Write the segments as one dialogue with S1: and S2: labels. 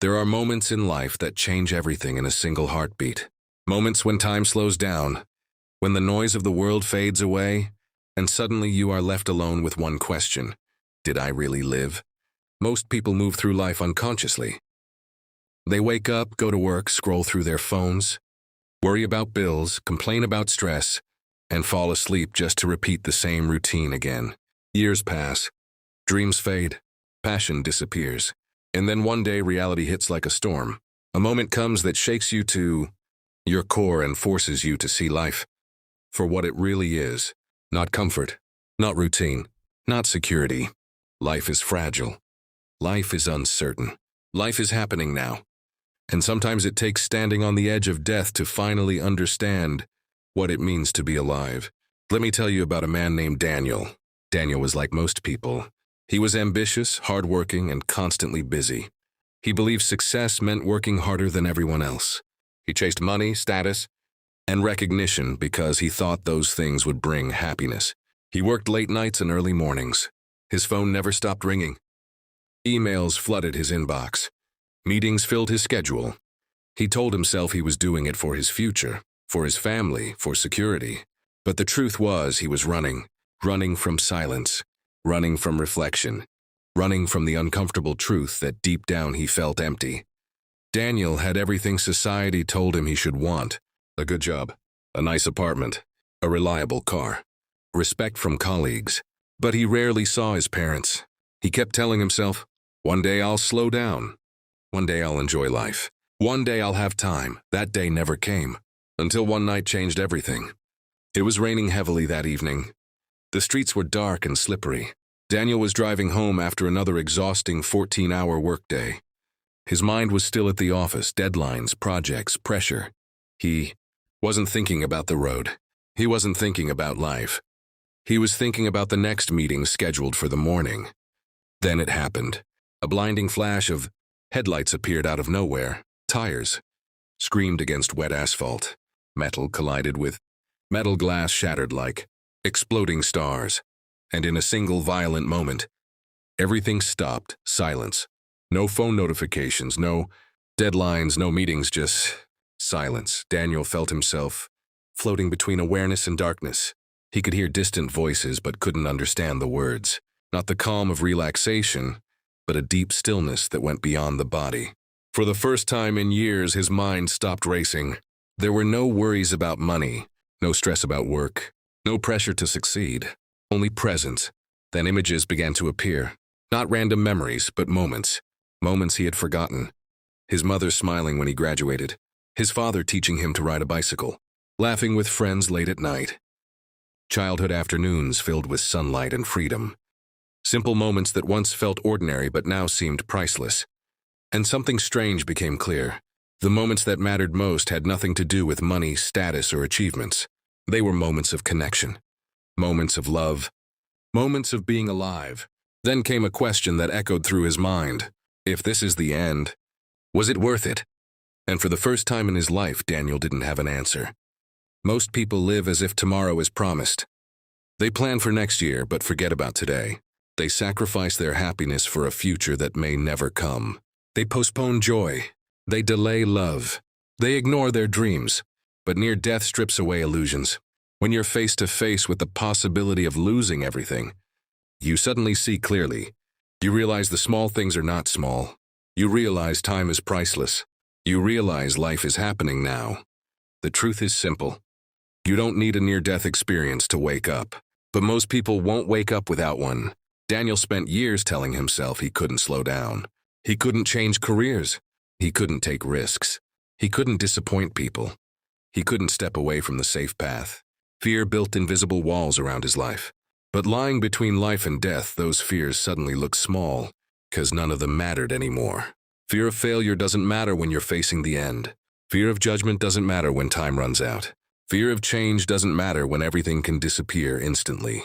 S1: There are moments in life that change everything in a single heartbeat. Moments when time slows down, when the noise of the world fades away, and suddenly you are left alone with one question: did I really live? Most people move through life unconsciously. They wake up, go to work, scroll through their phones, worry about bills, complain about stress, and fall asleep just to repeat the same routine again. Years pass, dreams fade, passion disappears, and then one day reality hits like a storm. A moment comes that shakes you to your core and forces you to see life for what it really is. Not comfort, not routine, not security. Life is fragile. Life is uncertain. Life is happening now. And sometimes it takes standing on the edge of death to finally understand what it means to be alive. Let me tell you about a man named Daniel. Daniel was like most people. He was ambitious, hardworking, and constantly busy. He believed success meant working harder than everyone else. He chased money, status, and recognition because he thought those things would bring happiness. He worked late nights and early mornings. His phone never stopped ringing. Emails flooded his inbox. Meetings filled his schedule. He told himself he was doing it for his future, for his family, for security. But the truth was he was running from silence, running from reflection, running from the uncomfortable truth that deep down he felt empty. Daniel had everything society told him he should want: a good job, a nice apartment, a reliable car, respect from colleagues. But he rarely saw his parents. He kept telling himself, one day I'll slow down. One day I'll enjoy life. One day I'll have time. That day never came, until one night changed everything. It was raining heavily that evening. The streets were dark and slippery. Daniel was driving home after another exhausting 14-hour workday. His mind was still at the office, deadlines, projects, pressure. He wasn't thinking about the road. He wasn't thinking about life. He was thinking about the next meeting scheduled for the morning. Then it happened. A blinding flash of headlights appeared out of nowhere. Tires screamed against wet asphalt. Metal collided with metal, glass shattered like exploding stars. And in a single violent moment, everything stopped. Silence. No phone notifications, no deadlines, no meetings, just silence. Daniel felt himself floating between awareness and darkness. He could hear distant voices but couldn't understand the words. Not the calm of relaxation, but a deep stillness that went beyond the body. For the first time in years, his mind stopped racing. There were no worries about money, no stress about work, no pressure to succeed, only presence. Then images began to appear. Not random memories, but moments. Moments he had forgotten. His mother smiling when he graduated. His father teaching him to ride a bicycle. Laughing with friends late at night. Childhood afternoons filled with sunlight and freedom. Simple moments that once felt ordinary but now seemed priceless. And something strange became clear. The moments that mattered most had nothing to do with money, status, or achievements. They were moments of connection. Moments of love. Moments of being alive. Then came a question that echoed through his mind. If this is the end, was it worth it? And for the first time in his life, Daniel didn't have an answer. Most people live as if tomorrow is promised. They plan for next year but forget about today. They sacrifice their happiness for a future that may never come. They postpone joy. They delay love. They ignore their dreams. But near death strips away illusions. When you're face to face with the possibility of losing everything, you suddenly see clearly. You realize the small things are not small. You realize time is priceless. You realize life is happening now. The truth is simple. You don't need a near-death experience to wake up. But most people won't wake up without one. Daniel spent years telling himself he couldn't slow down. He couldn't change careers. He couldn't take risks. He couldn't disappoint people. He couldn't step away from the safe path. Fear built invisible walls around his life. But lying between life and death, those fears suddenly looked small, because none of them mattered anymore. Fear of failure doesn't matter when you're facing the end. Fear of judgment doesn't matter when time runs out. Fear of change doesn't matter when everything can disappear instantly.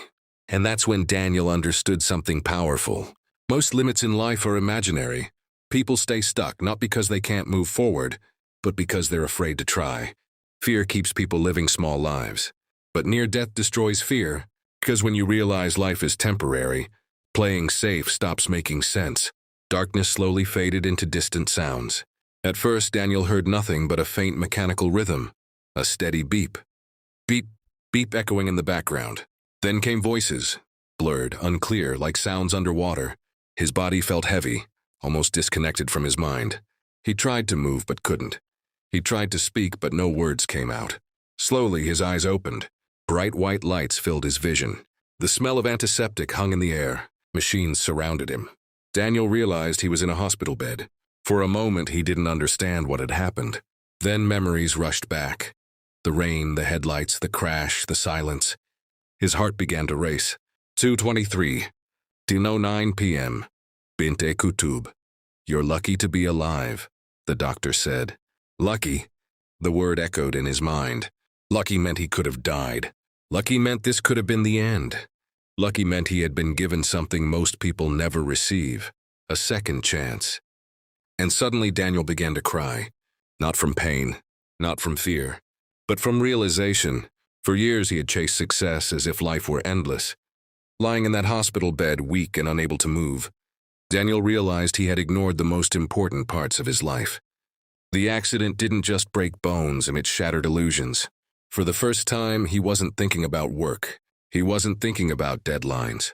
S1: And that's when Daniel understood something powerful. Most limits in life are imaginary. People stay stuck not because they can't move forward, but because they're afraid to try. Fear keeps people living small lives. But near death destroys fear, because when you realize life is temporary, playing safe stops making sense. Darkness slowly faded into distant sounds. At first, Daniel heard nothing but a faint mechanical rhythm, a steady beep. Beep, beep echoing in the background. Then came voices, blurred, unclear, like sounds underwater. His body felt heavy, almost disconnected from his mind. He tried to move but couldn't. He tried to speak but no words came out. Slowly, his eyes opened. Bright white lights filled his vision. The smell of antiseptic hung in the air. Machines surrounded him. Daniel realized he was in a hospital bed. For a moment, he didn't understand what had happened. Then memories rushed back. The rain, the headlights, the crash, the silence. His heart began to race. 2:23. 10:09 p.m. Binte Kutub. You're lucky to be alive, the doctor said. Lucky? The word echoed in his mind. Lucky meant he could have died. Lucky meant this could have been the end. Lucky meant he had been given something most people never receive, a second chance. And suddenly Daniel began to cry. Not from pain, not from fear, but from realization. For years he had chased success as if life were endless. Lying in that hospital bed, weak and unable to move, Daniel realized he had ignored the most important parts of his life. The accident didn't just break bones, and it shattered illusions. For the first time, he wasn't thinking about work. He wasn't thinking about deadlines.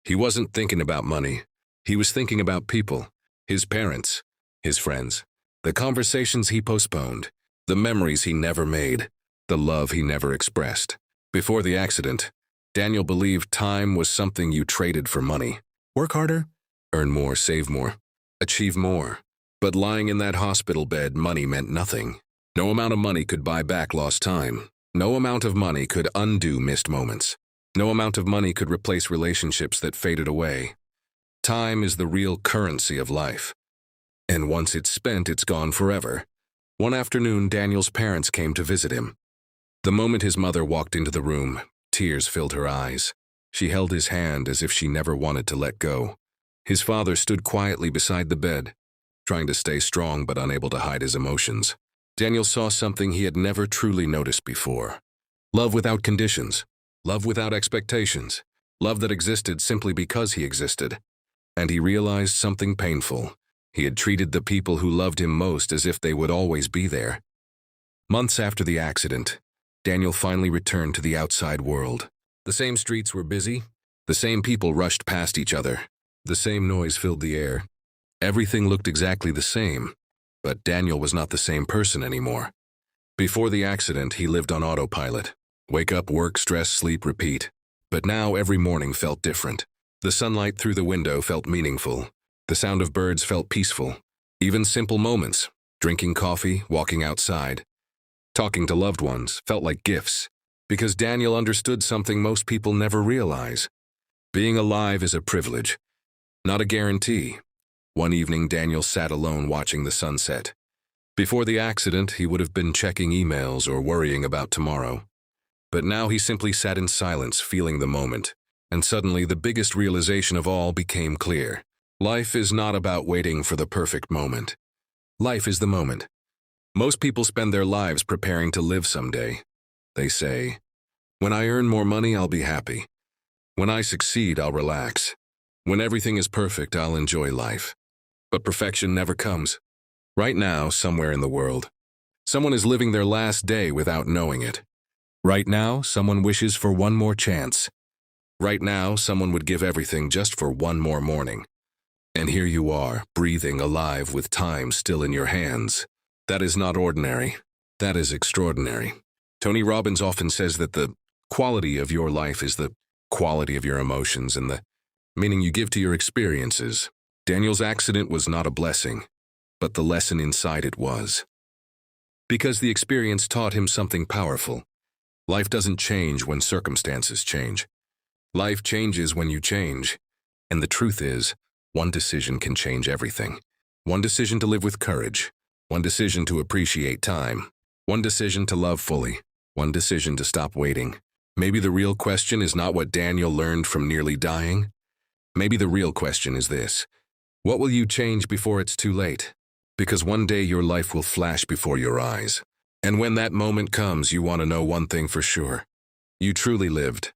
S1: He wasn't thinking about money. He was thinking about people, his parents, his friends, the conversations he postponed, the memories he never made, the love he never expressed. Before the accident, Daniel believed time was something you traded for money. Work harder, earn more, save more, achieve more. But lying in that hospital bed, money meant nothing. No amount of money could buy back lost time. No amount of money could undo missed moments. No amount of money could replace relationships that faded away. Time is the real currency of life. And once it's spent, it's gone forever. One afternoon, Daniel's parents came to visit him. The moment his mother walked into the room, tears filled her eyes. She held his hand as if she never wanted to let go. His father stood quietly beside the bed, trying to stay strong but unable to hide his emotions. Daniel saw something he had never truly noticed before. Love without conditions. Love without expectations. Love that existed simply because he existed. And he realized something painful. He had treated the people who loved him most as if they would always be there. Months after the accident, Daniel finally returned to the outside world. The same streets were busy. The same people rushed past each other. The same noise filled the air. Everything looked exactly the same, but Daniel was not the same person anymore. Before the accident, he lived on autopilot. Wake up, work, stress, sleep, repeat. But now every morning felt different. The sunlight through the window felt meaningful. The sound of birds felt peaceful. Even simple moments, drinking coffee, walking outside, talking to loved ones, felt like gifts. Because Daniel understood something most people never realize. Being alive is a privilege, not a guarantee. One evening, Daniel sat alone watching the sunset. Before the accident, he would have been checking emails or worrying about tomorrow. But now he simply sat in silence, feeling the moment. And suddenly, the biggest realization of all became clear. Life is not about waiting for the perfect moment. Life is the moment. Most people spend their lives preparing to live someday. They say, when I earn more money, I'll be happy. When I succeed, I'll relax. When everything is perfect, I'll enjoy life. But perfection never comes. Right now, somewhere in the world, someone is living their last day without knowing it. Right now, someone wishes for one more chance. Right now, someone would give everything just for one more morning. And here you are, breathing, alive, with time still in your hands. That is not ordinary. That is extraordinary. Tony Robbins often says that the quality of your life is the quality of your emotions and the meaning you give to your experiences. Daniel's accident was not a blessing, but the lesson inside it was. Because the experience taught him something powerful. Life doesn't change when circumstances change. Life changes when you change. And the truth is, one decision can change everything. One decision to live with courage. One decision to appreciate time. One decision to love fully. One decision to stop waiting. Maybe the real question is not what Daniel learned from nearly dying. Maybe the real question is this. What will you change before it's too late? Because one day your life will flash before your eyes. And when that moment comes, you want to know one thing for sure. You truly lived.